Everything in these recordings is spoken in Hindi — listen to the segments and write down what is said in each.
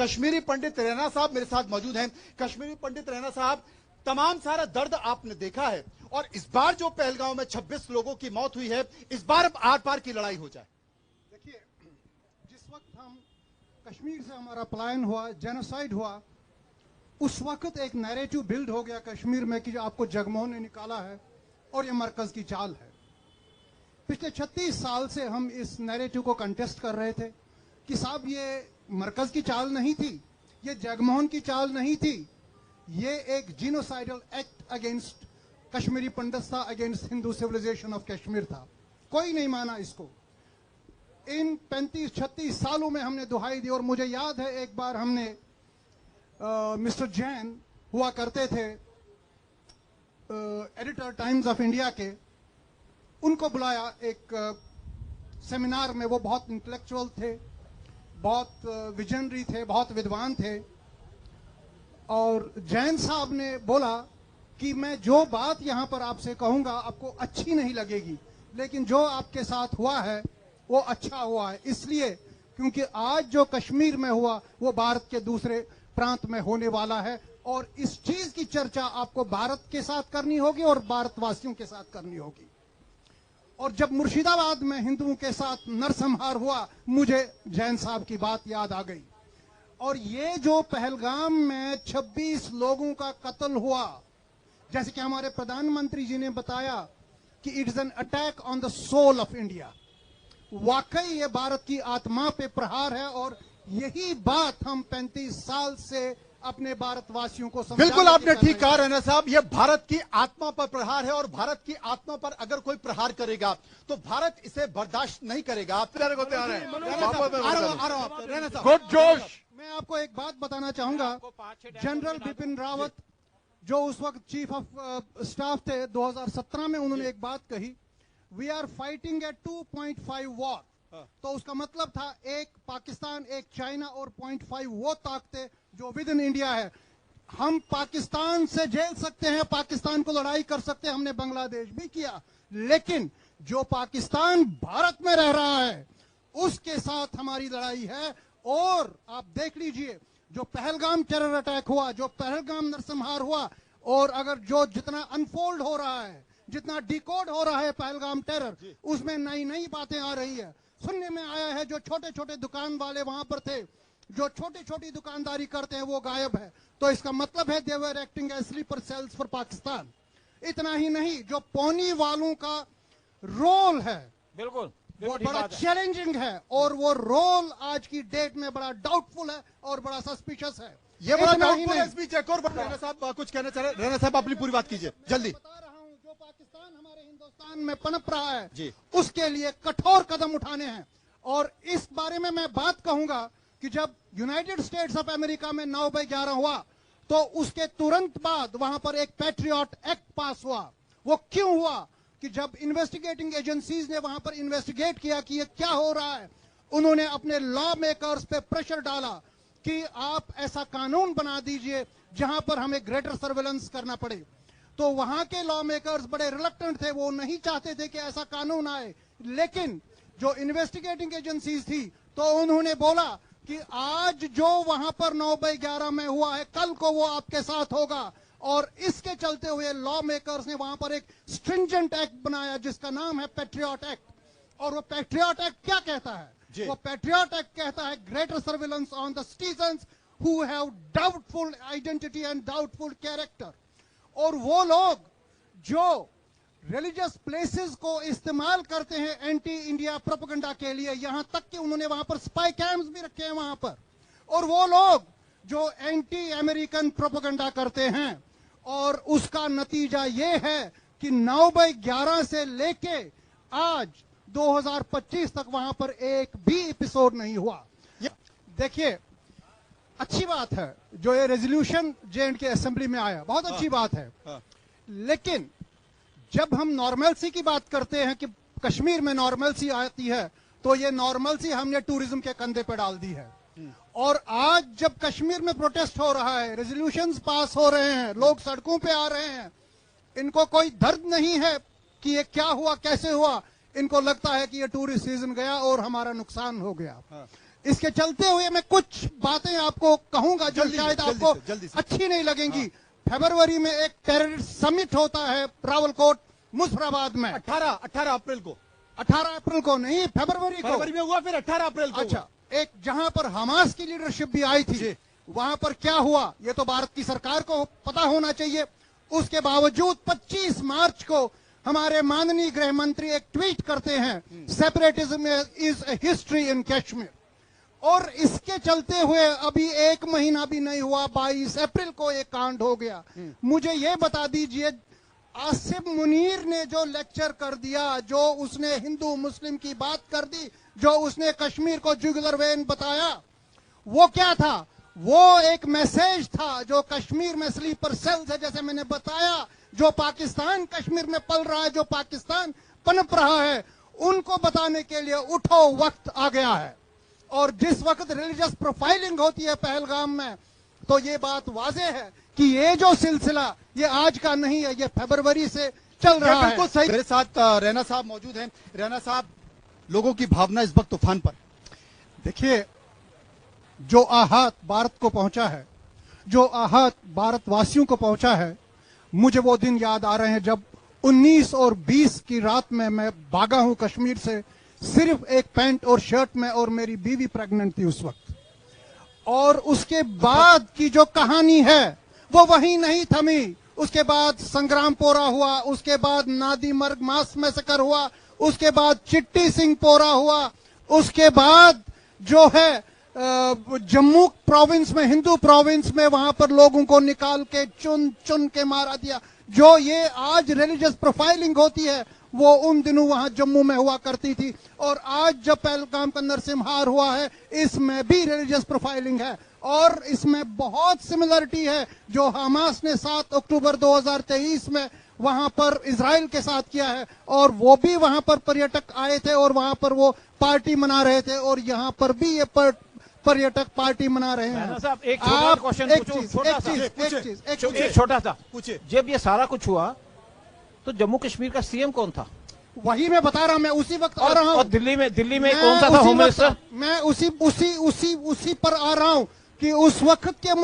कश्मीरी पंडित रैना साहब मेरे साथ मौजूद हैं। कश्मीरी पंडित रैना साहब, तमाम सारा दर्द आपने देखा है और इस बार जो पहलगांव में 26 लोगों की मौत हुई है, इस बार आर पार की लड़ाई हो जाए। देखिए, जिस वक्त हम कश्मीर से हमारा पलायन हुआ, जेनोसाइड हुआ, उस वक्त एक नैरेटिव बिल्ड हो गया कश्मीर में कि आपको जगमोहन ने निकाला है और ये मरकज की चाल है। पिछले 36 साल से हम इस नैरेटिव को कंटेस्ट कर रहे थे कि साहब ये मरकज की चाल नहीं थी, ये जगमोहन की चाल नहीं थी, ये एक genocidal act against Kashmiri Pandit था, against Hindu civilisation of Kashmir था। कोई नहीं माना इसको। इन 35-36 सालों में हमने दुहाई दी। और मुझे याद है एक बार हमने मिस्टर जैन हुआ करते थे एडिटर टाइम्स ऑफ इंडिया के, उनको बुलाया एक सेमिनार में। वो बहुत इंटेलेक्चुअल थे, बहुत विजनरी थे, बहुत विद्वान थे। और जैन साहब ने बोला कि मैं जो बात यहां पर आपसे कहूंगा आपको अच्छी नहीं लगेगी, लेकिन जो आपके साथ हुआ है वो अच्छा हुआ है, इसलिए क्योंकि आज जो कश्मीर में हुआ वो भारत के दूसरे प्रांत में होने वाला है और इस चीज की चर्चा आपको भारत के साथ करनी होगी और भारतवासियों के साथ करनी होगी। और जब मुर्शिदाबाद में हिंदुओं के साथ नरसंहार हुआ, मुझे जैन साहब की बात याद आ गई। और ये जो पहलगाम में 26 लोगों का कत्ल हुआ, जैसे कि हमारे प्रधानमंत्री जी ने बताया कि it is an attack on the soul of India, वाकई ये भारत की आत्मा पे प्रहार है। और यही बात हम 35 साल से अपने भारतवासियों को समझाने बिल्कुल आपने ठीक कहा रैना साहब, यह भारत की आत्मा पर प्रहार है और भारत की आत्मा पर अगर कोई प्रहार करेगा तो भारत इसे बर्दाश्त नहीं करेगा। गुड जोश। मैं आपको एक बात बताना चाहूंगा, जनरल बिपिन रावत जो उस वक्त चीफ ऑफ स्टाफ थे 2017 में, उन्होंने एक बात कही, we are fighting a 2.5 war. तो उसका मतलब था एक पाकिस्तान, एक चाइना और 0.5 वो ताकतें जो विद इन इंडिया है। हम पाकिस्तान से झेल सकते हैं, पाकिस्तान को लड़ाई कर सकते हैं, हमने बांग्लादेश भी किया, लेकिन जो पाकिस्तान भारत में रह रहा है उसके साथ हमारी लड़ाई है। और आप देख लीजिए जो पहलगाम टेरर अटैक हुआ, जो पहलगाम नरसंहार हुआ, और अगर जो जितना अनफोल्ड हो रहा है, जितना डिकोड हो रहा है पहलगाम टेरर, उसमें नई नई बातें आ रही है। सुनने में आया है जो छोटे छोटे दुकान वाले वहां पर थे, जो छोटी छोटी दुकानदारी करते हैं, वो गायब है। तो इसका मतलब है they were acting as sleeper cells for Pakistan. इतना ही नहीं, जो पौनी वालों का रोल है बिल्कुल वो बड़ा चैलेंजिंग है और वो रोल आज की डेट में बड़ा डाउटफुल है और बड़ा सस्पिशियस है। ये बड़ा डाउटफुल है। स्पीच एक और रैना साहब कुछ कहना चाह रहे हैं। रैना साहब अपनी पूरी बात कीजिए जल्दी। बता रहा हूं, जो पाकिस्तान हमारे हिंदुस्तान में पनप रहा है जी, उसके लिए कठोर कदम उठाने हैं। और इस बारे में मैं बात कहूंगा कि जब यूनाइटेड स्टेट्स ऑफ अमेरिका में 9/11 हुआ तो उसके तुरंत बाद वहां पर एक पैट्रियट एक्ट पास हुआ। वो क्यों हुआ कि जब इन्वेस्टिगेटिंग एजेंसीज ने वहां पर इन्वेस्टिगेट किया कि ये क्या हो रहा है, उन्होंने अपने लॉ मेकर्स पे प्रेशर डाला कि आप ऐसा कानून बना दीजिए जहां पर हमें ग्रेटर सर्वेलेंस करना पड़े। तो वहां के लॉ मेकर्स बड़े रिलक्टेंट थे, वो नहीं चाहते थे कि ऐसा कानून आए। लेकिन जो इन्वेस्टिगेटिंग एजेंसीज थी तो उन्होंने बोला कि आज जो वहां पर 9/11 में हुआ है, कल को वो आपके साथ होगा। और इसके चलते हुए लॉ मेकर्स ने वहां पर एक स्ट्रिंजेंट एक्ट बनाया जिसका नाम है पैट्रियट एक्ट। और वो पैट्रियट एक्ट क्या कहता है? वो पैट्रियट एक्ट कहता है greater surveillance on the citizens who have doubtful identity and doubtful character. और वो लोग जो रिलीजियस प्लेसेस को इस्तेमाल करते हैं एंटी इंडिया प्रोपेगेंडा के लिए, यहां तक कि उन्होंने वहां पर स्पाई कैंप्स भी रखे हैं वहां पर। और वो लोग जो एंटी अमेरिकन प्रोपेगेंडा करते हैं, और उसका नतीजा ये है कि 9/11 से लेके आज 2025 तक वहां पर एक भी एपिसोड नहीं हुआ। देखिए, अच्छी बात है जो ये रेजोल्यूशन J&K असेंबली में आया, बहुत अच्छी बात है। लेकिन जब हम नॉर्मलसी की बात करते हैं कि कश्मीर में नॉर्मलसी आती है, तो ये नॉर्मलसी हमने टूरिज्म के कंधे पे डाल दी है। और आज जब कश्मीर में प्रोटेस्ट हो रहा है, रेजोल्यूशंस पास हो रहे हैं, लोग सड़कों पे आ रहे हैं, इनको कोई दर्द नहीं है कि ये क्या हुआ, कैसे हुआ। इनको लगता है कि ये टूरिस्ट सीजन गया और हमारा नुकसान हो गया। इसके चलते हुए मैं कुछ बातें आपको कहूंगा जो शायद आपको जल्दी से। अच्छी नहीं लगेंगी। फरवरी में एक टेररिस्ट समिट होता है रावलकोट मुजफ्फराबाद में, 18 अप्रैल को। 18 अप्रैल को नहीं, फरवरी में हुआ, फिर 18 अप्रैल को। अच्छा, एक जहां पर हमास की लीडरशिप भी आई थी, वहां पर क्या हुआ ये तो भारत की सरकार को पता होना चाहिए। उसके बावजूद 25 मार्च को हमारे माननीय गृह मंत्री एक ट्वीट करते हैं, separatism is a history in Kashmir. और इसके चलते हुए अभी 1 महीना भी नहीं हुआ, 22 अप्रैल को एक कांड हो गया। मुझे ये बता दीजिए, आसिफ मुनीर ने जो लेक्चर कर दिया, जो उसने हिंदू मुस्लिम की बात कर दी, जो उसने कश्मीर को जुगुलर वेन बताया, वो क्या था? वो एक मैसेज था जो कश्मीर में स्लीपर सेल्स है, जैसे मैंने बताया, जो पाकिस्तान कश्मीर में पल रहा है, जो पाकिस्तान पनप रहा है, उनको बताने के लिए उठो वक्त आ गया है। और जिस वक्त रिलीजियस प्रोफाइलिंग होती है पहलगाम में, तो ये बात वाजे है कि ये जो सिलसिला ये आज का नहीं है, ये फरवरी से चल रहा है। बिल्कुल सही। मेरे साथ रैना साहब मौजूद हैं। रैना साहब, लोगों की भावना इस वक्त तूफान पर। देखिए, जो आहत भारत को पहुंचा है, जो आहत भारतवासियों को पहुंचा है, मुझे वो दिन याद आ रहे हैं जब 19 और 20 की रात में मैं भागा हूं कश्मीर से, सिर्फ एक पैंट और शर्ट में, और मेरी बीवी प्रेग्नेंट थी उस वक्त। और उसके बाद की जो कहानी है वो वहीं नहीं थमी। उसके बाद संग्रामपोरा हुआ, उसके बाद नादी मर्ग मास मैसेकर हुआ, उसके बाद चिट्टी सिंह पोरा हुआ, उसके बाद जो है जम्मू प्रोविंस में, हिंदू प्रोविंस में, वहां पर लोगों को निकाल के चुन चुन के मारा दिया। जो ये आज रिलीजियस प्रोफाइलिंग होती है वो उन दिनों वहां जम्मू में हुआ करती थी। और आज जब पहलगाम का नरसिम्हार हुआ है, इसमें भी रिलीजियस प्रोफाइलिंग है। और इसमें बहुत सिमिलरिटी है जो हमास ने 7 अक्टूबर 2023 में वहां पर इजराइल के साथ किया है। और वो भी वहां पर पर्यटक आए थे और वहां पर वो पार्टी मना रहे थे, और यहाँ पर भी ये पर्यटक पार्टी मना रहे हैं। साहब, एक छोटा क्वेश्चन एक छोटा सा पूछिए। जब ये सारा कुछ हुआ तो जम्मू कश्मीर का सीएम कौन था? वही मैं बता रहा हूं, मैं उसी वक्त आ रहा हूं। और दिल्ली में कौन सा था होम मिनिस्टर? मैं उसी पर आ रहा हूं कि उस वक्त के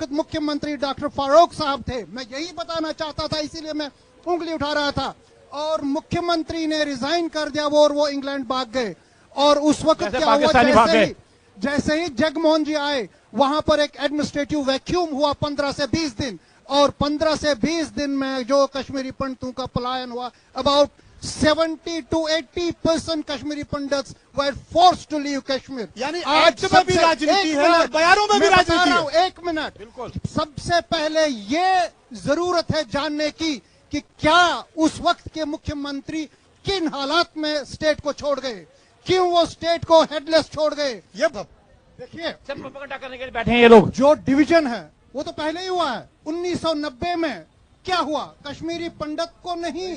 मुख्यमंत्री डॉक्टर फारूक साहब थे। मैं यही बताना चाहता था, इसीलिए मैं उंगली उठा रहा था। और मुख्यमंत्री ने रिजाइन कर दिया वो इंग्लैंड भाग गए। और उस वक्त क्या हुआ, जैसे ही जगमोहन जी आए, वहां पर एक एडमिनिस्ट्रेटिव वैक्यूम हुआ 15 से 20 दिन। और 15 से 20 दिन में जो कश्मीरी पंडितों का पलायन हुआ, about 70 to 80% Kashmiri Pandits were forced to leave Kashmir. यानी आज में भी राजनीति है और बयानों में भी राजनीति है। 1 मिनट, बिल्कुल। सबसे पहले ये जरूरत है जानने की कि क्या उस वक्त के मुख्यमंत्री किन हालात में स्टेट को छोड़ गए, क्यों वो स्टेट को हेडलेस छोड़ गए। ये देखिए, सब प्रोपेगेंडा करने के लिए बैठे हैं ये लोग। जो डिवीजन है वो तो पहले ही हुआ है। 1990 में क्या हुआ, कश्मीरी पंडित को नहीं,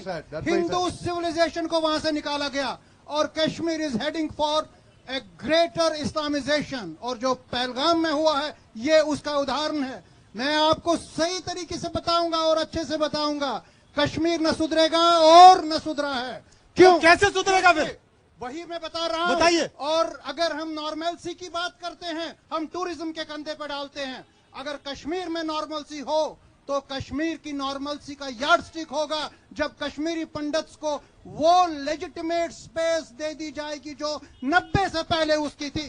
हिंदू सिविलाइजेशन को वहां से निकाला गया। और Kashmir is heading for a greater Islamisation. और जो पहलगाम में हुआ है ये उसका उदाहरण है। मैं आपको सही तरीके से बताऊंगा और अच्छे से बताऊंगा, कश्मीर न सुधरेगा और न सुधरा है। क्यों, तो कैसे सुधरेगा फिर? वही मैं बता रहा हूं, बताइए। और अगर हम नॉर्मलसी की बात करते हैं, हम टूरिज्म के कंधे पर डालते हैं। अगर कश्मीर में नॉर्मलसी हो तो कश्मीर की नॉर्मलसी का यार्डस्टिक होगा जब कश्मीरी पंडित्स को वो लेजिटिमेट स्पेस दे दी जाएगी जो 90 से पहले उसकी थी।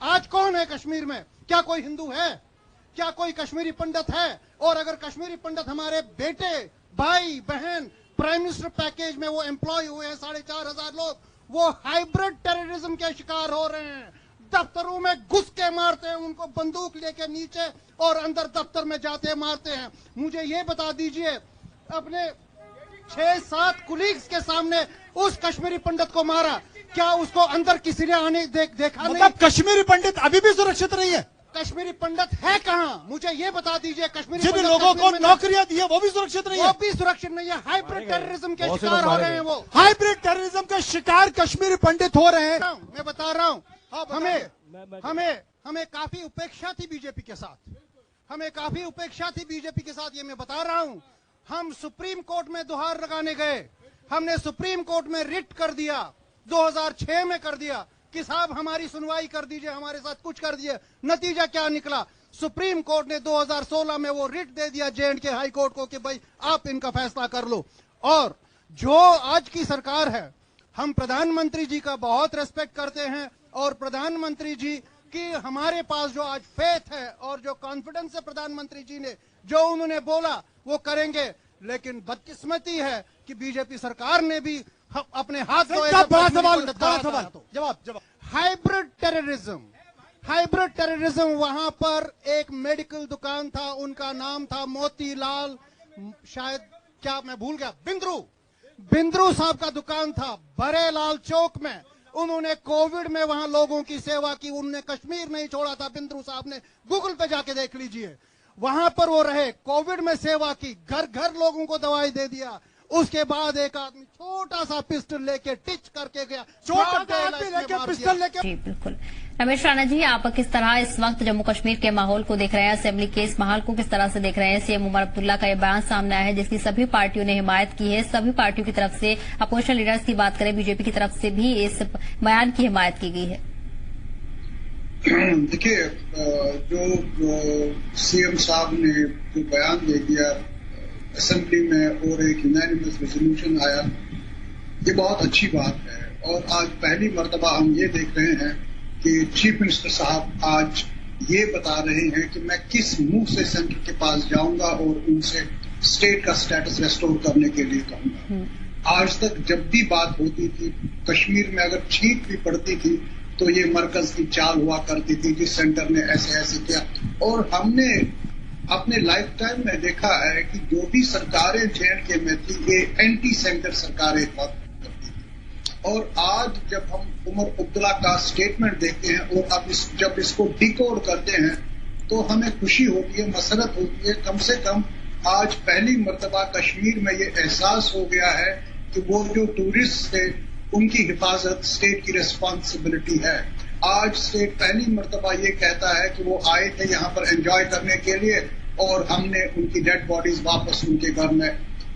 आज कौन है कश्मीर में? क्या कोई हिंदू है? क्या कोई कश्मीरी पंडित है? और अगर कश्मीरी पंडित हमारे बेटे, भाई, बहन, प्राइम मिनिस्टर पैकेज में वो एम्प्लॉय हुए हैं 4,500 लोग, वो हाइब्रिड टेररिज्म के शिकार हो रहे हैं। दफ्तरों में घुस के मारते हैं उनको, बंदूक लेके नीचे, और अंदर दफ्तर में जाते मारते हैं। मुझे ये बता दीजिए, अपने 6-7 कुलीग्स के सामने उस कश्मीरी पंडित को मारा, क्या उसको अंदर किसी ने आने देखा? मतलब नहीं। कश्मीरी पंडित अभी भी सुरक्षित नहीं है? कश्मीरी पंडित है कहाँ, मुझे ये बता दीजिए। कश्मीरी जिन लोगों को नौकरियां दी है वो भी सुरक्षित नहीं है? वो भी सुरक्षित नहीं है। हाइब्रिड टेररिज्म के शिकार हो रहे हैं वो। हाइब्रिड टेररिज्म के शिकार कश्मीरी पंडित हो रहे हैं। मैं बता रहा हूँ, हमें काफी उपेक्षा थी बीजेपी के साथ, ये मैं बता रहा हूं। हम सुप्रीम कोर्ट में गुहार लगाने गए, हमने सुप्रीम कोर्ट में रिट कर दिया, 2006 में कर दिया। कि साहब हमारी सुनवाई कर दीजिए, हमारे साथ कुछ कर दीजिए। नतीजा क्या निकला? सुप्रीम कोर्ट ने 2016 में वो रिट दे दिया J&K हाई कोर्ट को कि भाई आप इनका फैसला कर लो। और जो आज की सरकार है, हम प्रधानमंत्री जी का बहुत रेस्पेक्ट करते हैं और प्रधानमंत्री जी की हमारे पास जो आज फेथ है और जो कॉन्फिडेंस है प्रधानमंत्री जी ने जो उन्होंने बोला वो करेंगे। लेकिन बदकिस्मती है कि बीजेपी सरकार ने भी अपने हाथ जवाब हाइब्रिड टेररिज्म वहां पर एक मेडिकल दुकान था, उनका नाम था मोतीलाल, शायद क्या मैं भूल गया, बिंद्रू साहब का दुकान था बरेलाल चौक में। उन्होंने कोविड में वहां लोगों की सेवा की, उन्होंने कश्मीर नहीं छोड़ा था। बिंद्रू साहब ने गूगल पे जाके देख लीजिए, वहां पर वो रहे, कोविड में सेवा की, घर घर लोगों को दवाई दे दिया। उसके बाद एक आदमी छोटा सा पिस्टल लेके टिच करके गया, पिस्टल लेके। जी बिल्कुल। रमेश राणा जी, आप किस तरह इस वक्त जम्मू कश्मीर के माहौल को देख रहे हैं, असेंबली के इस माहौल को किस तरह से देख रहे हैं? सीएम उमर अब्दुल्ला का ये बयान सामने आया है जिसकी सभी पार्टियों ने हिमायत की है, सभी पार्टियों की तरफ से, अपोजिशन लीडर्स की बात करें, बीजेपी की तरफ से भी इस बयान की हिमायत की गई है। देखिए, जो सीएम साहब ने जो बयान दे दिया असेंबली में और एक यूनानिमस रेजोल्यूशन आया, ये बहुत अच्छी बात है। और आज पहली मर्तबा हम ये देख रहे हैं कि चीफ मिनिस्टर साहब आज ये बता रहे हैं कि मैं किस मुंह से सेंटर के पास जाऊंगा और उनसे स्टेट का स्टेटस रेस्टोर करने के लिए कहूंगा। आज तक जब भी बात होती थी, कश्मीर में अगर छींक भी पड़ती थी तो ये मरकज की चाल हुआ करती थी कि सेंटर ने ऐसे ऐसे किया। और हमने अपने लाइफ टाइम में देखा है कि जो भी सरकारें J&K में थी, ये एंटी सेंटर सरकारें करती थी। और आज जब हम उमर अब्दुल्ला का स्टेटमेंट देखते हैं और अब जब इसको डिकोड करते हैं तो हमें खुशी होती है, मसरत होती है। कम से कम आज पहली मर्तबा कश्मीर में ये एहसास हो गया है कि वो जो टूरिस्ट थे उनकी हिफाजत स्टेट की रिस्पॉन्सिबिलिटी है। आज स्टेट पहली मर्तबा ये कहता है कि वो आए थे यहाँ पर एंजॉय करने के लिए और हमने उनकी डेड बॉडीज वापस उनके घर में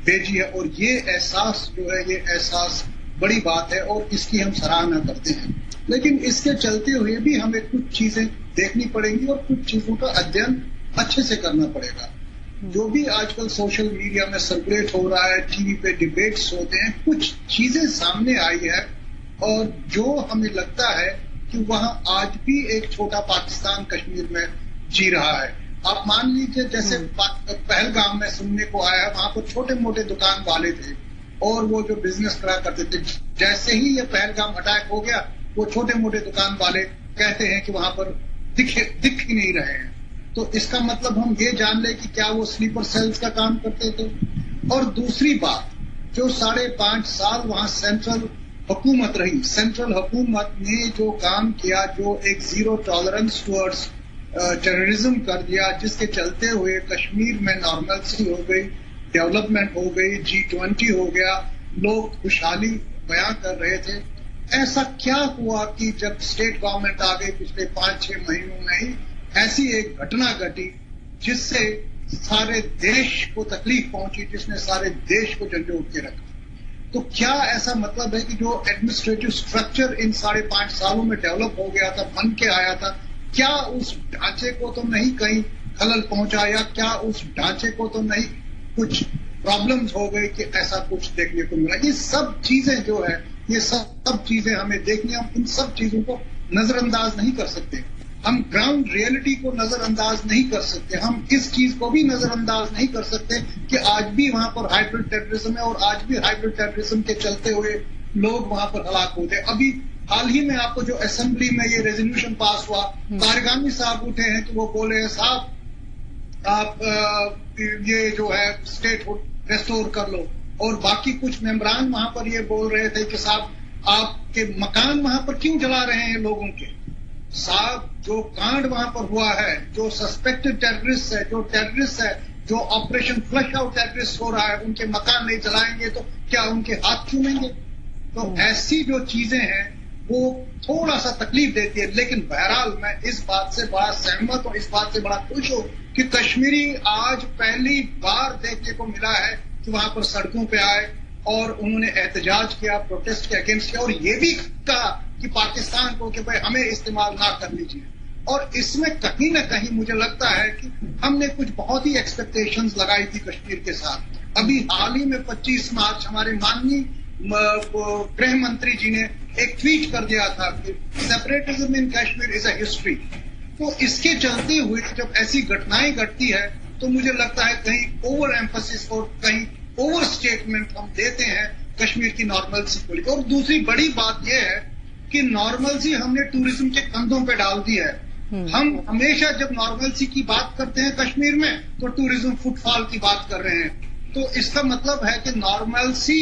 भेजी है। और ये एहसास जो है, ये एहसास बड़ी बात है और इसकी हम सराहना करते हैं। लेकिन इसके चलते हुए भी हमें कुछ चीजें देखनी पड़ेंगी और कुछ चीजों का अध्ययन अच्छे से करना पड़ेगा। जो भी आजकल सोशल मीडिया में सर्कुलेट हो रहा है, टीवी पे डिबेट्स होते हैं, कुछ चीजें सामने आई है और जो हमें लगता है कि वहां आज भी एक छोटा पाकिस्तान कश्मीर में जी रहा है। आप मान लीजिए जैसे पहलगाम में सुनने को आया, वहां पर छोटे मोटे दुकान वाले थे और वो जो बिजनेस करा करते थे, जैसे ही ये पहलगाम अटैक हो गया, वो छोटे मोटे दुकान वाले कहते हैं कि वहां पर दिख ही नहीं रहे हैं। तो इसका मतलब हम ये जान ले कि क्या वो स्लीपर सेल्स का काम करते थे। और दूसरी बात, जो 5.5 साल वहां सेंट्रल हुकूमत रही, सेंट्रल हुकूमत ने जो काम किया, जो एक जीरो टॉलरेंस टुवर्ड्स टेररिज्म कर दिया, जिसके चलते हुए कश्मीर में नॉर्मलसी हो गई, डेवलपमेंट हो गई, G20 हो गया, लोग खुशहाली बयां कर रहे थे। ऐसा क्या हुआ कि जब स्टेट गवर्नमेंट आ गई पिछले 5-6 महीनों में ही ऐसी एक घटना घटी जिससे सारे देश को तकलीफ पहुंची, जिसने सारे देश को झंझोड़ के रखा। तो क्या ऐसा मतलब है कि जो एडमिनिस्ट्रेटिव स्ट्रक्चर इन 5.5 सालों में डेवलप हो गया था, बन के आया था, क्या उस ढांचे को तो नहीं कहीं खलल पहुंचा, या क्या उस ढांचे को तो नहीं कुछ प्रॉब्लम्स हो गई कि ऐसा कुछ देखने को मिला? ये सब चीजें जो है, ये सब चीजें हमें देखनी, हम इन सब चीजों को नजरअंदाज नहीं कर सकते। हम ग्राउंड रियलिटी को नजरअंदाज नहीं कर सकते। हम इस चीज को भी नजरअंदाज नहीं कर सकते कि आज भी वहां पर हाइब्रिड टेररिज्म है और आज भी हाइब्रिड टेररिज्म के चलते हुए लोग वहां पर हलाक होते हैं। अभी हाल ही में आपको जो असेंबली में ये रेजोल्यूशन पास हुआ, कारगामी साहब उठे हैं कि वो बोले हैं साहब आप ये जो है स्टेट रेस्टोर कर लो, और बाकी कुछ मेंबरान वहां पर ये बोल रहे थे कि साहब आपके मकान वहां पर क्यों जला रहे हैं लोगों के। साहब, जो कांड वहां पर हुआ है, जो सस्पेक्टेड टेररिस्ट है, जो टेररिस्ट है, जो ऑपरेशन फ्लश आउट टेररिस्ट हो रहा है, उनके मकान नहीं जलाएंगे तो क्या उनके हाथ चूमेंगे? तो ऐसी जो चीजें हैं वो थोड़ा सा तकलीफ देती है। लेकिन बहरहाल मैं इस बात से बड़ा सहमत हूं, इस बात से बड़ा खुश हूं कि कश्मीरी आज पहली बार देखने को मिला है कि वहां पर सड़कों पे आए और उन्होंने एहतजाज किया, प्रोटेस्ट किया, अगेंस्ट किया, और ये भी कहा कि पाकिस्तान को कि भाई हमें इस्तेमाल ना कर लीजिए। और इसमें कहीं ना कहीं मुझे लगता है कि हमने कुछ बहुत ही एक्सपेक्टेशंस लगाई थी कश्मीर के साथ। अभी हाल ही में 25 मार्च हमारे माननीय गृह मंत्री जी ने एक ट्वीट कर दिया था कि separatism in Kashmir is a history. तो इसके चलते हुए जब ऐसी घटनाएं घटती है तो मुझे लगता है कहीं ओवर एम्फसिस और कहीं ओवर स्टेटमेंट हम देते हैं कश्मीर की नॉर्मलसी को लेकर। और दूसरी बड़ी बात यह है कि नॉर्मलसी हमने टूरिज्म के कंधों पे डाल दी है। हम हमेशा जब नॉर्मलसी की बात करते हैं कश्मीर में तो टूरिज्म फुटफॉल की बात कर रहे हैं। तो इसका मतलब है कि नॉर्मलसी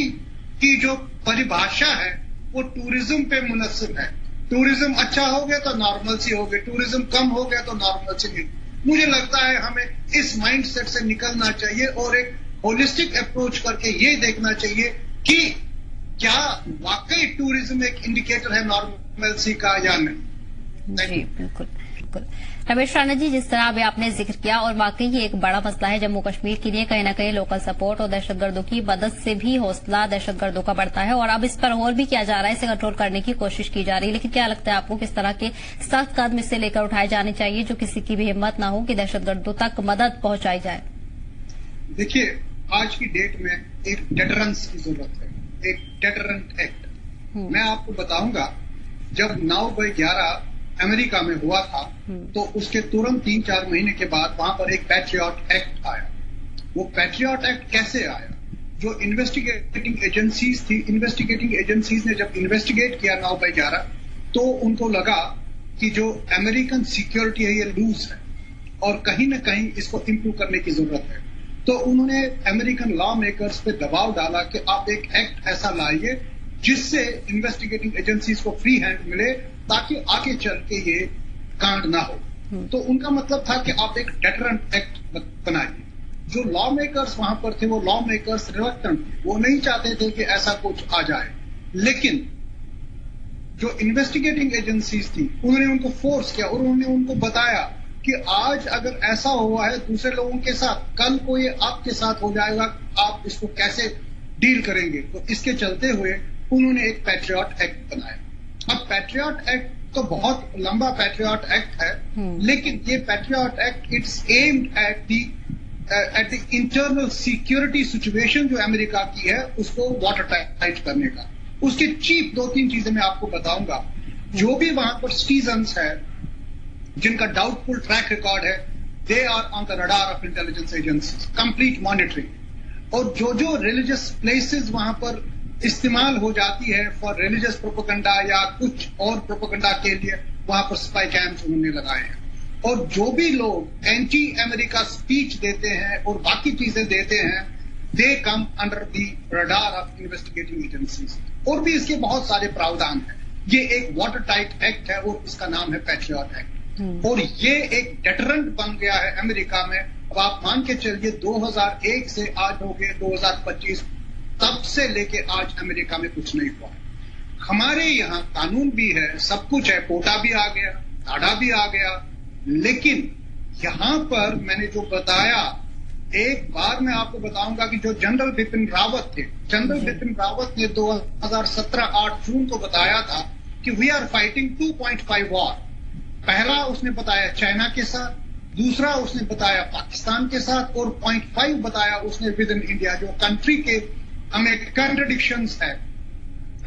की जो परिभाषा है वो टूरिज्म पे मुनस्सिब है। टूरिज्म अच्छा हो गया तो नॉर्मलसी हो गई, टूरिज्म कम हो गया तो नॉर्मलसी नहीं। मुझे लगता है हमें इस माइंडसेट से निकलना चाहिए और एक होलिस्टिक अप्रोच करके ये देखना चाहिए कि क्या वाकई टूरिज्म एक इंडिकेटर है नॉर्मलसी का या नहीं। जी बिल्कुल बिल्कुल। रमेश राणा जी, जिस तरह अभी आपने जिक्र किया और वाकई ये एक बड़ा मसला है जम्मू कश्मीर के लिए, कहीं न कहीं लोकल सपोर्ट और दहशतगर्दों की मदद से भी हौसला दहशतगर्दों का बढ़ता है और अब इस पर और भी किया जा रहा है, इसे कंट्रोल करने की कोशिश की जा रही है। लेकिन क्या लगता है आपको किस तरह के सख्त कदम इससे लेकर उठाए जाने चाहिए जो किसी की भी हिम्मत न हो कि दहशतगर्दों तक मदद पहुंचाई जाए? देखिए, आज की डेट में एक डेटरेंस की जरूरत है, एक डेटरेंट एक्ट। मैं आपको बताऊंगा, जब 9/11 अमेरिका में हुआ था तो उसके तुरंत 3-4 महीने के बाद वहां पर एक पैट्रियट एक्ट आया। वो पैट्रियट एक्ट कैसे आया? जो इन्वेस्टिगेटिंग एजेंसीज थी, इन्वेस्टिगेटिंग एजेंसीज ने जब इन्वेस्टिगेट किया 9/11 तो उनको लगा कि जो अमेरिकन सिक्योरिटी है ये लूज है और कहीं ना कहीं इसको इंप्रूव करने की जरूरत है। तो उन्होंने अमेरिकन लॉ मेकर्स पे दबाव डाला कि आप एक एक्ट ऐसा लाइए जिससे इन्वेस्टिगेटिंग एजेंसीज को फ्री हैंड मिले ताकि आगे चल के ये कांड ना हो। तो उनका मतलब था कि आप एक डेटरेंट एक्ट बनाइए। जो लॉ मेकर्स वहां पर थे वो लॉ मेकर्स रिलक्टेंट थे, वो नहीं चाहते थे कि ऐसा कुछ आ जाए। लेकिन जो इन्वेस्टिगेटिंग एजेंसीज थी उन्होंने उनको फोर्स किया और उन्होंने उनको बताया कि आज अगर ऐसा हुआ है दूसरे लोगों के साथ, कल को ये आपके साथ हो जाएगा, आप इसको कैसे डील करेंगे। तो इसके चलते हुए उन्होंने एक पैट्रियट एक्ट बनाया। अब पैट्रियट एक्ट तो बहुत लंबा पैट्रियट एक्ट है, लेकिन ये patriot act it's aimed at the internal security situation जो अमेरिका की है उसको वाटर टाइट करने का। उसके चीफ 2-3 चीजें मैं आपको बताऊंगा। जो भी वहां पर सिटीजन्स है जिनका डाउटफुल ट्रैक रिकॉर्ड है, they are on the radar of intelligence agencies, complete monitoring. और जो जो रिलीजियस प्लेसेस वहां पर इस्तेमाल हो जाती है फॉर रिलीजियस प्रोपेगेंडा या कुछ और प्रोपेगेंडा के लिए, वहां पर स्पाई कैम्स उन्होंने लगाए हैं। और जो भी लोग एंटी अमेरिका स्पीच देते हैं और बाकी चीजें देते हैं, they come under the radar of investigating agencies. और भी इसके बहुत सारे प्रावधान हैं। ये एक वाटर टाइट एक्ट है और इसका नाम है पैट्रियट एक्ट। और ये एक डेटरेंट बन गया है अमेरिका में। अब आप मान के चलिए 2001 से आज हो गए 2025, तब से लेके आज अमेरिका में कुछ नहीं हुआ। हमारे यहाँ कानून भी है, सब कुछ है, कोटा भी आ गया, टाडा भी आ गया, लेकिन यहां पर मैंने जो बताया, एक बार मैं आपको बताऊंगा कि जो जनरल बिपिन रावत थे, जनरल बिपिन रावत ने 2017 8 जून को बताया था कि वी आर फाइटिंग 2.5 वॉर। पहला उसने बताया चाइना के साथ, दूसरा उसने बताया पाकिस्तान के साथ, और 0.5 बताया उसने विद इन इंडिया, जो कंट्री के हमें कॉन्ट्रडिक्शंस है,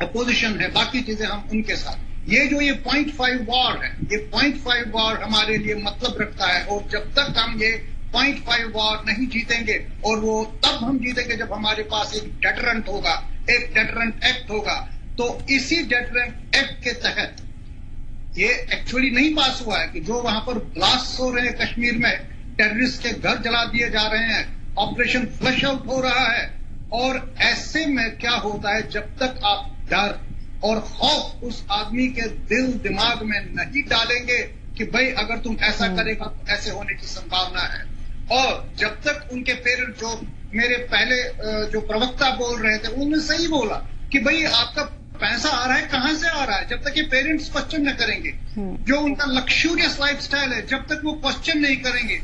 अपोजिशन है, बाकी चीजें हम उनके साथ। ये जो ये 0.5 वॉर है, ये 0.5 वॉर हमारे लिए मतलब रखता है। और जब तक हम ये 0.5 वॉर नहीं जीतेंगे, और वो तब हम जीतेंगे जब हमारे पास एक डेटरेंट होगा, एक डेटरेंट एक्ट होगा। तो इसी डेटरेंट एक्ट के तहत ये एक्चुअली नहीं पास हुआ है कि जो वहां पर ब्लास्ट हो रहे हैं कश्मीर में, टेररिस्ट के घर जला दिए जा रहे हैं, ऑपरेशन फ्लश आउट हो रहा है। और ऐसे में क्या होता है, जब तक आप डर और खौफ उस आदमी के दिल दिमाग में नहीं डालेंगे कि भाई अगर तुम ऐसा करेगा तो ऐसे होने की संभावना है, और जब तक उनके पेरेंट्स, जो मेरे पहले जो प्रवक्ता बोल रहे थे, उन्होंने सही बोला कि भाई आपका पैसा आ रहा है कहां से आ रहा है, जब तक ये पेरेंट्स क्वेश्चन न करेंगे, जो उनका लक्सूरियस लाइफस्टाइल है, जब तक वो क्वेश्चन नहीं करेंगे,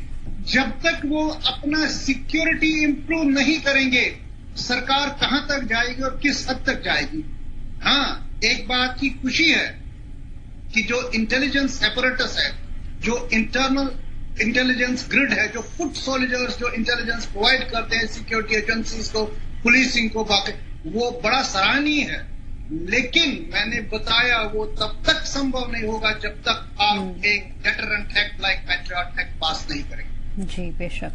जब तक वो अपना सिक्योरिटी इंप्रूव नहीं करेंगे, सरकार कहां तक जाएगी और किस हद तक जाएगी। हाँ, एक बात की खुशी है कि जो इंटेलिजेंस एपरेटस है, जो इंटरनल इंटेलिजेंस ग्रिड है, जो फुट सोल्जर्स जो इंटेलिजेंस प्रोवाइड करते हैं सिक्योरिटी एजेंसीज को, पुलिसिंग को, बाकी वो बड़ा सराहनीय है। लेकिन मैंने बताया वो तब तक संभव नहीं होगा जब तक आप एक deterrent act like patriot act पास नहीं करेंगे। जी बेशक।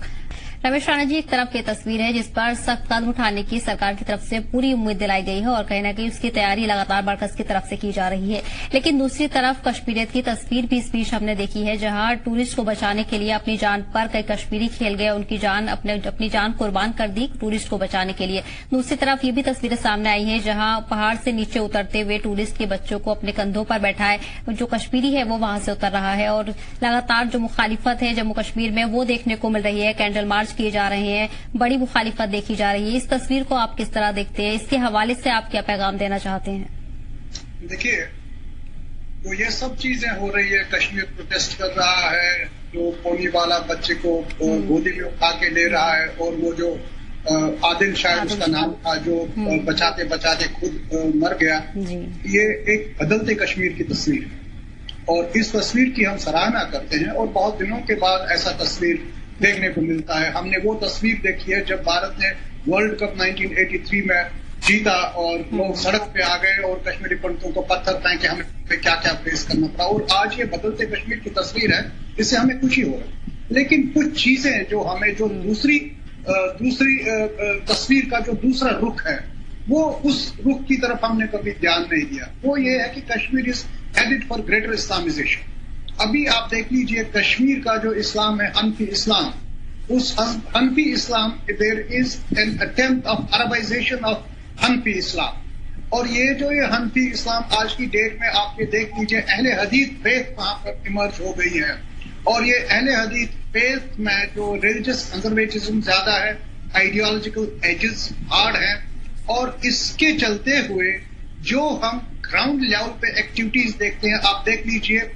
रमेश राणा जी, एक तरफ की तस्वीर है जिस पर सख्त कदम उठाने की सरकार की तरफ से पूरी उम्मीद दिलाई गई है और कहीं न कहीं उसकी तैयारी लगातार मरकज की तरफ से की जा रही है, लेकिन दूसरी तरफ कश्मीरियत की तस्वीर भी इस बीच हमने देखी है जहां टूरिस्ट को बचाने के लिए अपनी जान पर कई कश्मीरी खेल गए, उनकी जान अपनी जान कुर्बान कर दी टूरिस्ट को बचाने के लिए। दूसरी तरफ ये भी तस्वीरें सामने आई है जहां पहाड़ से नीचे उतरते हुए टूरिस्ट के बच्चों को अपने कंधों पर बैठाए जो कश्मीरी है वो वहां से उतर रहा है और लगातार जो मुखालिफत है जम्मू कश्मीर में वो देखने को मिल रही है। कैंडल मार्च किए जा रहे हैं, बड़ी मुखालिफत देखी जा रही है। इस तस्वीर को आप किस तरह देखते हैं? इसके हवाले से आप क्या पैगाम देना चाहते हैं? देखिए, तो ये सब चीजें हो रही है, कश्मीर प्रोटेस्ट कर रहा है, जो पोनी वाला बच्चे को गोदी में उठा के ले रहा है, और वो जो आदिल शायद उसका नाम था, जो बचाते बचाते खुद मर गया, ये एक बदलते कश्मीर की तस्वीर है और इस तस्वीर की हम सराहना करते हैं और बहुत दिनों के बाद ऐसा तस्वीर देखने को मिलता है। हमने वो तस्वीर देखी है जब भारत ने वर्ल्ड कप 1983 में जीता और लोग सड़क पे आ गए और कश्मीरी पंडितों को पत्थर फेंके, हमें क्या क्या फेस करना पड़ा, और आज ये बदलते कश्मीर की तस्वीर है, इससे हमें खुशी हो रही है। लेकिन कुछ चीजें जो हमें जो दूसरी तस्वीर का जो दूसरा रुख है, वो उस रुख की तरफ हमने कभी ध्यान नहीं दिया। वो ये है कि Kashmir is headed for greater Islamisation. अभी आप देख लीजिए कश्मीर का जो इस्लाम है, हनफी इस्लाम, उस Hanafi Islam, there is an attempt of Arabization of Hanafi Islam. और ये जो ये हनफी इस्लाम आज की डेट में आप ये देख लीजिए, अहले हदीस फेथ वहां पर इमर्ज हो गई है और ये अहले हदीस फेथ में जो रिलीजियस कंजर्वेटिज्म ज्यादा है, आइडियोलॉजिकल एजेस हार्ड है, और इसके चलते हुए जो हम ग्राउंड लेवल पे एक्टिविटीज देखते हैं, आप देख लीजिए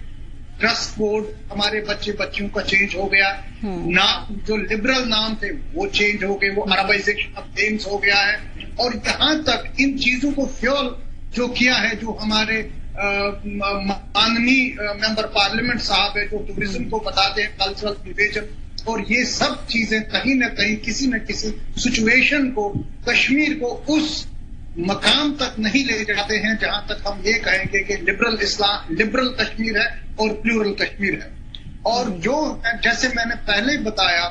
ड्रेस कोड हमारे बच्चियों का चेंज हो गया, नाम जो लिबरल नाम थे वो चेंज हो गए, वो अरबाइजेशन ऑफ नेम्स हो गया है, और यहां तक इन चीजों को फ्यूल जो किया है जो हमारे माननीय मेंबर पार्लियामेंट साहब है, जो टूरिज्म को बताते हैं कल्चरल इन्वेजन, और ये सब चीजें कहीं न कहीं किसी न किसी सिचुएशन को कश्मीर को उस मकाम तक नहीं ले जाते हैं जहां तक हम ये कहेंगे कि लिबरल कश्मीर है और प्लूरल कश्मीर है। और जो जैसे मैंने पहले बताया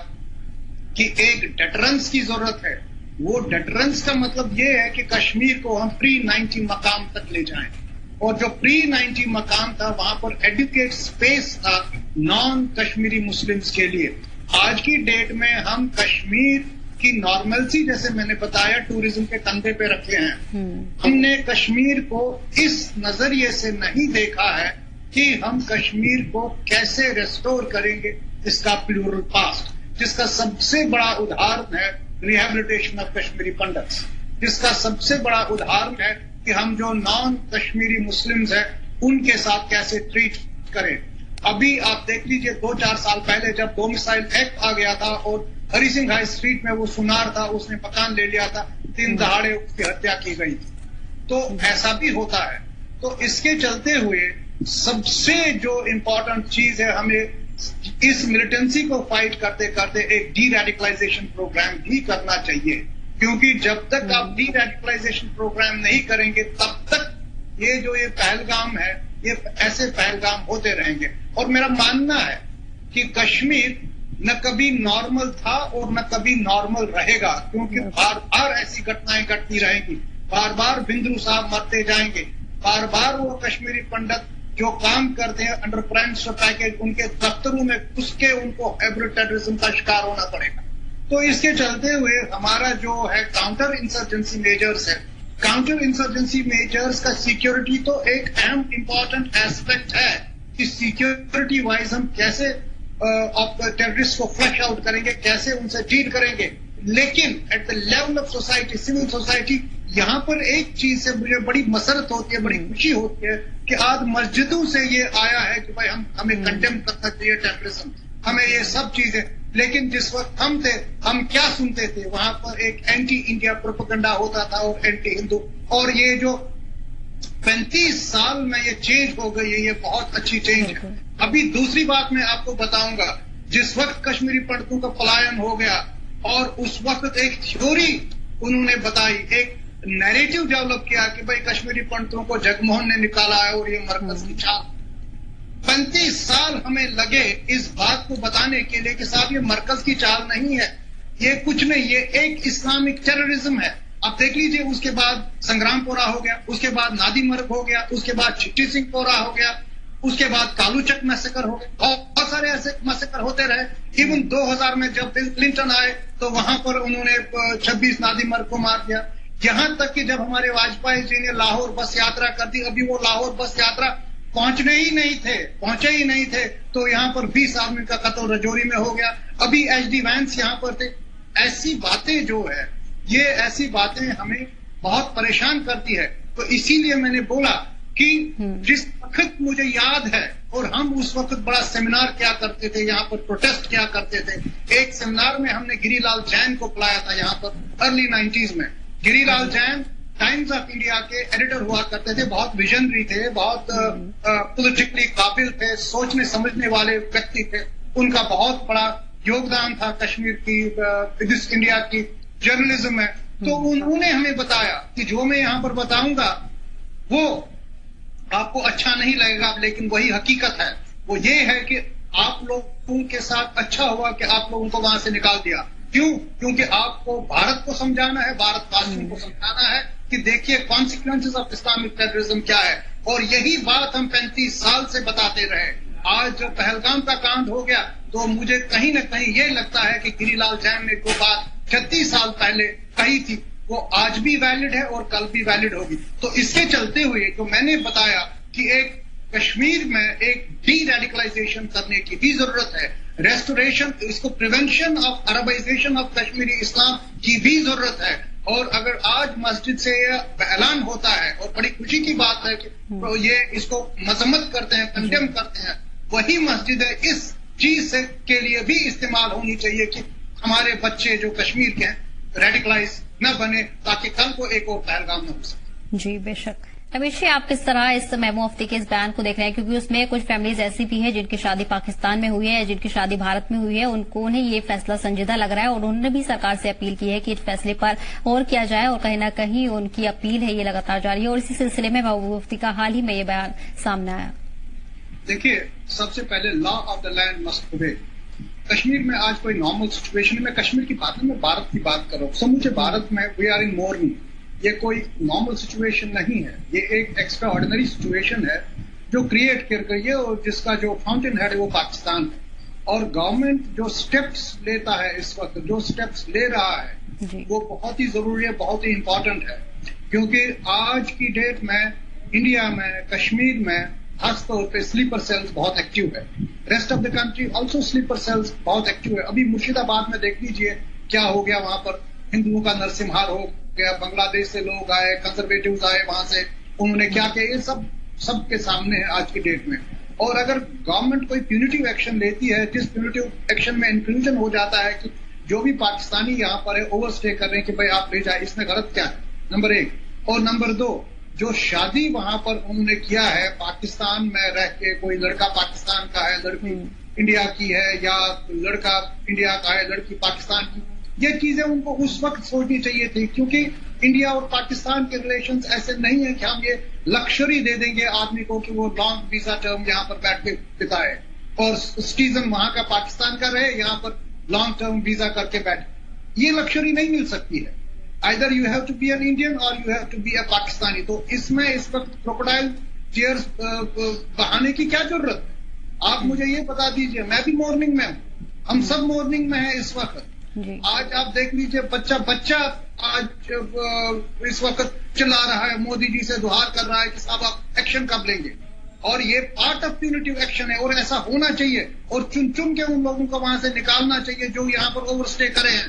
कि एक डेटरेंस की जरूरत है, वो डेटरेंस का मतलब ये है कि कश्मीर को हम प्री-90 मकाम तक ले जाएं, और जो प्री-90 मकाम था वहां पर एडुकेट स्पेस था नॉन कश्मीरी मुस्लिम्स के लिए। आज की डेट में हम कश्मीर की नॉर्मलसी, जैसे मैंने बताया, टूरिज्म के कंधे पे रखे हैं। हमने कश्मीर को इस नजरिए से नहीं देखा है कि हम कश्मीर को कैसे रेस्टोर करेंगे इसका प्लूरल पास्ट, जिसका सबसे बड़ा उदाहरण है रिहेबिलिटेशन ऑफ कश्मीरी पंडित्स, जिसका सबसे बड़ा उदाहरण है कि हम जो नॉन कश्मीरी मुस्लिम्स हैं उनके साथ कैसे ट्रीट करें। अभी आप देख लीजिए 2-4 साल पहले जब डोमिसाइल एक्ट आ गया था और हरी सिंह हाई स्ट्रीट में वो सुनार था, उसने मकान ले लिया था, 3 दहाड़े उसकी हत्या की गई थी। तो ऐसा भी होता है। तो इसके चलते हुए सबसे जो इम्पोर्टेंट चीज है, हमें इस मिलिटेंसी को फाइट करते करते एक डी रेडिकलाइजेशन प्रोग्राम भी करना चाहिए, क्योंकि जब तक आप डी रेडिकलाइजेशन प्रोग्राम नहीं करेंगे तब तक ये जो ये पहलगाम है, ये ऐसे पहलगाम होते रहेंगे। और मेरा मानना है कि कश्मीर न कभी नॉर्मल था और न कभी नॉर्मल रहेगा, क्योंकि बार बार ऐसी घटनाएं घटती रहेंगी, बार बार बिंद्रू साहब मरते जाएंगे, बार बार वो कश्मीरी पंडित जो काम करते हैं अंडर प्राइम मिनिस्टर पैकेज, उनके दफ्तरों में घुस के उनको हाइब्रिड टेररिज्म का शिकार होना पड़ेगा। तो इसके चलते हुए हमारा जो है काउंटर इंसर्जेंसी मेजर्स है, काउंटर इंसर्जेंसी मेजर्स का सिक्योरिटी तो एक अहम इंपॉर्टेंट एस्पेक्ट है कि सिक्योरिटी वाइज हम कैसे टेररिस्ट को फ्लश आउट करेंगे, कैसे उनसे डील करेंगे। लेकिन at the level of society, civil society, यहाँ पर एक चीज से मुझे बड़ी मसरत होती है, बड़ी खुशी होती है कि आज मस्जिदों से ये आया है कि भाई हमें कंडेम करना चाहिए टेररिज्म, हमें ये सब चीजें। लेकिन जिस वक्त हम थे, हम क्या सुनते थे, वहां पर एक एंटी इंडिया प्रोपेगेंडा होता था और एंटी हिंदू, और ये जो 35 साल में ये चेंज हो गई है, ये बहुत अच्छी चेंज है। अभी दूसरी बात मैं आपको बताऊंगा, जिस वक्त कश्मीरी पंडितों का पलायन हो गया और उस वक्त एक थ्योरी उन्होंने बताई, एक नैरेटिव डेवलप किया कि भाई कश्मीरी पंडितों को जगमोहन ने निकाला है और ये मरकज की छाप। 35 साल हमें लगे इस बात को बताने के लिए कि साहब ये मरकज की चाल नहीं है, ये कुछ नहीं, ये एक इस्लामिक टेररिज्म है। आप देख लीजिए, उसके बाद संग्रामपुरा हो गया, उसके बाद नादी मर्ग हो गया, उसके बाद चिट्टी सिंहपोरा हो गया, उसके बाद कालूचक मैसेकर हो गया, बहुत सारे ऐसे मैसेकर होते रहे। इवन 2000 में जब बिल क्लिंटन आए तो वहां पर उन्होंने 26 नादी मर्ग को मार दिया। यहां तक कि जब हमारे वाजपेयी जी ने लाहौर बस यात्रा कर दी, अभी वो लाहौर बस यात्रा पहुंचे ही नहीं थे तो यहां पर 20 आदमी का कत्ल रजौरी में हो गया। अभी HD वैंस यहां पर थे। ऐसी बातें जो है, ये ऐसी बातें हमें बहुत परेशान करती है। तो इसीलिए मैंने बोला कि जिस वक्त मुझे याद है, और हम उस वक्त बड़ा सेमिनार क्या करते थे, यहाँ पर प्रोटेस्ट क्या करते थे। एक सेमिनार में हमने गिरिलाल जैन को बुलाया था, यहाँ पर अर्ली 90s में। Girilal Jain times of India के एडिटर हुआ करते थे, बहुत विजनरी थे, बहुत पॉलिटिकली काबिल थे, सोचने समझने वाले व्यक्ति थे। उनका बहुत बड़ा योगदान था कश्मीर की, इंडिया की जर्नलिज्म में। तो उन्होंने हमें बताया कि जो मैं यहाँ पर बताऊंगा वो आपको अच्छा नहीं लगेगा, लेकिन वही हकीकत है। वो ये है कि आप लोगों के साथ अच्छा हुआ कि आप लोगों को वहां से निकाल दिया। क्यों? क्योंकि आपको भारत को समझाना है, भारतवासियों को समझाना है कि देखिए कॉन्सिक्वेंसेस ऑफ इस्लामिक टेररिज्म क्या है। और यही बात हम 35 साल से बताते रहे। आज जब पहलगाम का कांड हो गया तो मुझे कहीं ना कहीं ये लगता है कि गिरिलाल जैन ने जो बात 36 साल पहले कही थी वो आज भी वैलिड है और कल भी वैलिड होगी। तो इसके चलते हुए जो मैंने बताया कि एक कश्मीर में एक डी रेडिकलाइजेशन करने की भी जरूरत है, रेस्टोरेशन, इसको prevention of Arabization of Kashmiri इस्लाम की भी जरूरत है। और अगर आज मस्जिद से यह ऐलान होता है और बड़ी खुशी की बात है कि तो ये इसको मजम्मत करते हैं, कंडेम करते हैं, वही मस्जिद है इस चीज से के लिए भी इस्तेमाल होनी चाहिए कि हमारे बच्चे जो कश्मीर के हैं रेडिकलाइज न बने, ताकि कल को एक और पहलगाम न हो सके। जी बेशक। रमेश जी, आप किस तरह इस मेमो मुफ्ती के इस बयान को देख रहे हैं, क्योंकि उसमें कुछ फैमिलीज ऐसी भी हैं जिनकी शादी पाकिस्तान में हुई है, जिनकी शादी भारत में हुई है, उन्हें ये फैसला संजीदा लग रहा है और उन्होंने भी सरकार से अपील की है कि इस फैसले पर गौर किया जाए। और कहीं न कहीं उनकी अपील है ये लगातार जारी है और इसी सिलसिले में मेमो मुफ्ती का हाल ही में ये बयान सामने आया। देखिए, सबसे पहले law of the land must ओबे। कश्मीर में आज कोई नॉर्मल सिचुएशन में, कश्मीर की बात में भारत की बात कर रहा हूँ, समूचे भारत में वी आर इन मॉर्निंग। ये कोई नॉर्मल सिचुएशन नहीं है, ये एक एक्स्ट्रा ऑर्डिनरी सिचुएशन है जो क्रिएट कर गई है और जिसका जो फाउंटेन हेड है वो पाकिस्तान है। और गवर्नमेंट जो स्टेप्स लेता है इस वक्त, जो स्टेप्स ले रहा है वो बहुत ही जरूरी है, बहुत ही इंपॉर्टेंट है। क्योंकि आज की डेट में इंडिया में, कश्मीर में खास तौर पे स्लीपर सेल्स बहुत एक्टिव है। Rest of the country also sleeper cells बहुत एक्टिव है। अभी मुर्शिदाबाद में देख लीजिए क्या हो गया, वहां पर हिंदुओं का नरसिम्हार हो गया, बांग्लादेश से लोग आए, कंजर्वेटिव्स आए वहां से, उन्होंने क्या किया, ये सब के सामने है आज की डेट में। और अगर गवर्नमेंट कोई प्यूनिटिव एक्शन लेती है, जिस प्यूनिटिव एक्शन में इंक्लूजन हो जाता है कि जो भी पाकिस्तानी यहाँ पर है ओवरस्टे कर रहे हैं कि भाई आप ले जाए, इसमें गलत क्या है, नंबर 1। और नंबर 2, जो शादी वहां पर उन्होंने किया है पाकिस्तान में रह के, कोई लड़का पाकिस्तान का है, लड़की इंडिया की है, या लड़का इंडिया का है, लड़की पाकिस्तान की, ये चीजें उनको उस वक्त सोचनी चाहिए थी। क्योंकि इंडिया और पाकिस्तान के रिलेशंस ऐसे नहीं है कि हम ये लक्जरी दे देंगे आदमी को कि वो लॉन्ग वीजा टर्म यहाँ पर बैठ के बिताए और सिटीजन वहां का पाकिस्तान का रहे, यहाँ पर लॉन्ग टर्म वीजा करके बैठे। ये लक्जरी नहीं मिल सकती है। Either you have to be an Indian or you have to be a Pakistani. तो इसमें इस वक्त क्रोकोडाइल टीयर्स बहाने की क्या जरूरत है? आप मुझे ये बता दीजिए। मैं भी मॉर्निंग में हूं, हम सब मॉर्निंग में हैं इस वक्त। आज आप देख लीजिए, बच्चा आज इस वक्त चिल्ला रहा है, मोदी जी से गुहार कर रहा है कि साहब आप एक्शन कब लेंगे। और ये पार्ट ऑफ प्यूनिटिव एक्शन है और ऐसा होना चाहिए। और चुन चुन के उन लोगों को वहां से निकालना चाहिए जो यहाँ पर ओवरस्टे करे हैं,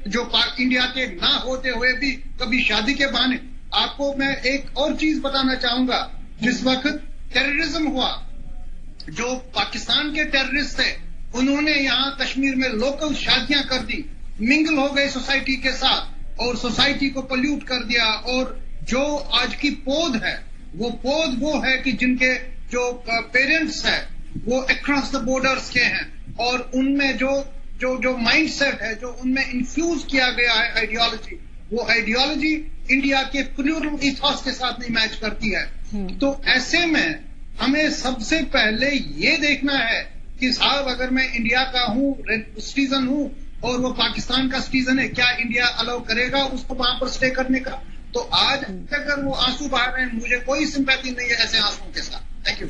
जो इंडिया के ना होते हुए भी कभी शादी के बहाने। आपको मैं एक और चीज बताना चाहूंगा। जिस वक्त टेररिज्म हुआ, जो पाकिस्तान के टेररिस्ट थे उन्होंने यहाँ कश्मीर में लोकल शादियां कर दी, मिंगल हो गए सोसाइटी के साथ और सोसाइटी को पोल्यूट कर दिया। और जो आज की पौध है वो पौध वो है कि जिनके जो पेरेंट्स है वो अक्रॉस द बॉर्डर्स के हैं और उनमें जो माइंडसेट है, जो उनमें इन्फ्यूज किया गया है आइडियोलॉजी, वो आइडियोलॉजी इंडिया के प्लूरल इथॉस के साथ नहीं मैच करती है। तो ऐसे में हमें सबसे पहले ये देखना है कि साहब अगर मैं इंडिया का हूँ, सिटीजन हूँ और वो पाकिस्तान का सिटीजन है, क्या इंडिया अलाउ करेगा उसको वहां पर स्टे करने का? तो आज अगर वो आंसू बहा रहे हैं, मुझे कोई सिंपैथी नहीं है ऐसे आंसुओं के साथ। Thank you.